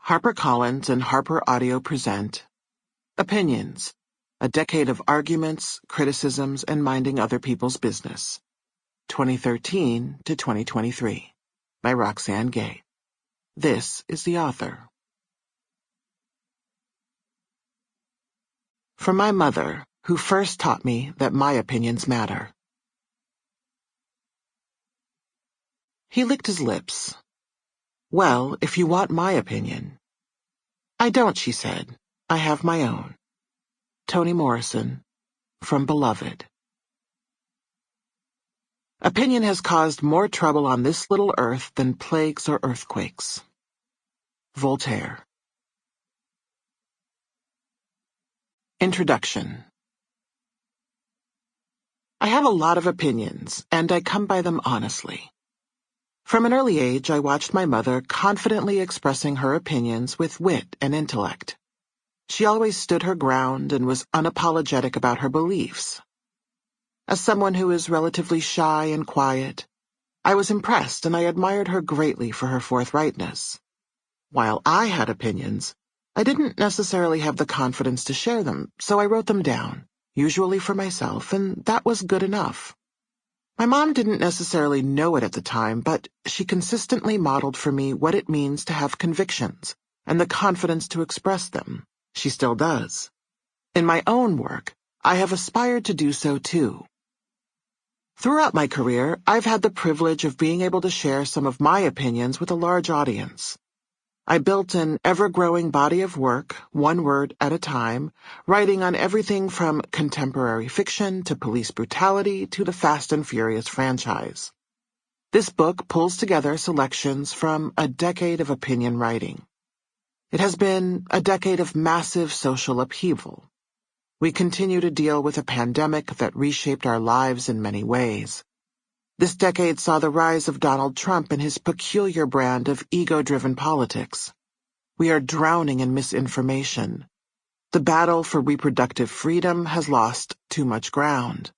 HarperCollins and Harper Audio present Opinions, a decade of arguments, criticisms, and minding other people's business. 2013 to 2023 by Roxane Gay. This is the author. From my mother, who first taught me that my opinions matter. He licked his lips. Well, if you want my opinion. I don't, she said. I have my own. Toni Morrison, from Beloved. Opinion has caused more trouble on this little earth than plagues or earthquakes. Voltaire. Introduction. I have a lot of opinions, and I come by them honestly. From an early age, I watched my mother confidently expressing her opinions with wit and intellect. She always stood her ground and was unapologetic about her beliefs. As someone who is relatively shy and quiet, I was impressed and I admired her greatly for her forthrightness. While I had opinions, I didn't necessarily have the confidence to share them, so I wrote them down, usually for myself, and that was good enough. My mom didn't necessarily know it at the time, but she consistently modeled for me what it means to have convictions and the confidence to express them. She still does. In my own work, I have aspired to do so too. Throughout my career, I've had the privilege of being able to share some of my opinions with a large audience. I built an ever-growing body of work, one word at a time, writing on everything from contemporary fiction to police brutality to the Fast and Furious franchise. This book pulls together selections from a decade of opinion writing. It has been a decade of massive social upheaval. We continue to deal with a pandemic that reshaped our lives in many ways. This decade saw the rise of Donald Trump and his peculiar brand of ego-driven politics. We are drowning in misinformation. The battle for reproductive freedom has lost too much ground.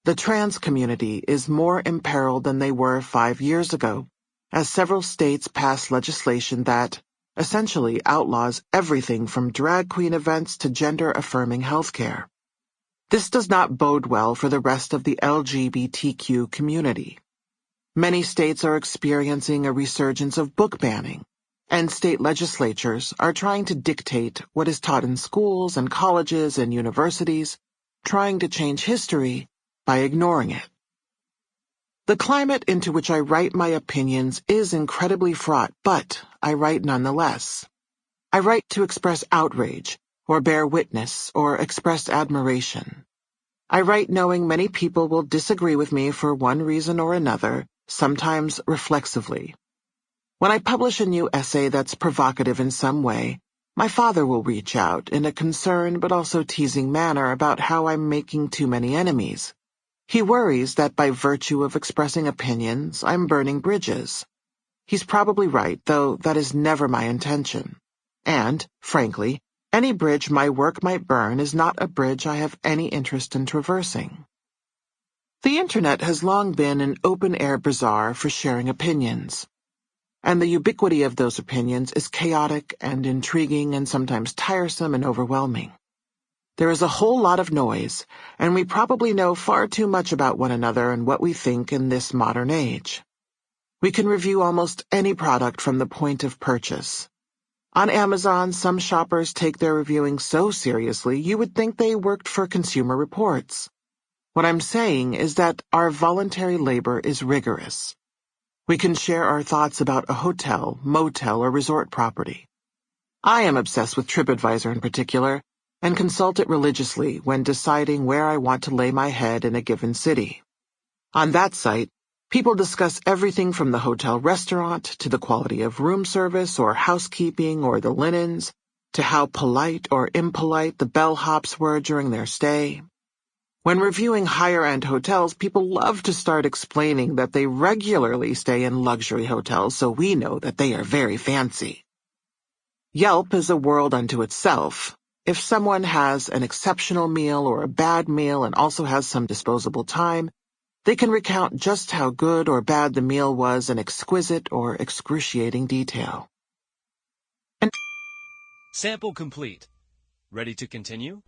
The trans community is more imperiled than they were 5 years ago, as several states pass legislation that essentially outlaws everything from drag queen events to gender-affirming healthcare. This does not bode well for the rest of the LGBTQ community. Many states are experiencing a resurgence of book banning, and state legislatures are trying to dictate what is taught in schools and colleges and universities, trying to change history by ignoring it. The climate into which I write my opinions is incredibly fraught, but I write nonetheless. I write to express outrage, or bear witness, or express admiration. I write knowing many people will disagree with me for one reason or another, sometimes reflexively. When I publish a new essay that's provocative in some way, my father will reach out in a concerned but also teasing manner about how I'm making too many enemies. He worries that by virtue of expressing opinions, I'm burning bridges. He's probably right, though that is never my intention. And, frankly, any bridge my work might burn is not a bridge I have any interest in traversing. The Internet has long been an open-air bazaar for sharing opinions, and the ubiquity of those opinions is chaotic and intriguing and sometimes tiresome and overwhelming. There is a whole lot of noise, and we probably know far too much about one another and what we think in this modern age. We can review almost any product from the point of purchase. On Amazon, some shoppers take their reviewing so seriously you would think they worked for Consumer Reports. What I'm saying is that our voluntary labor is rigorous. We can share our thoughts about a hotel, motel, or resort property. I am obsessed with TripAdvisor in particular, and consult it religiously when deciding where I want to lay my head in a given city. On that site, people discuss everything from the hotel restaurant to the quality of room service or housekeeping or the linens, to how polite or impolite the bellhops were during their stay. When reviewing higher-end hotels, people love to start explaining that they regularly stay in luxury hotels, so we know that they are very fancy. Yelp is a world unto itself. If someone has an exceptional meal or a bad meal and also has some disposable time, they can recount just how good or bad the meal was in exquisite or excruciating detail. And Sample complete. Ready to continue?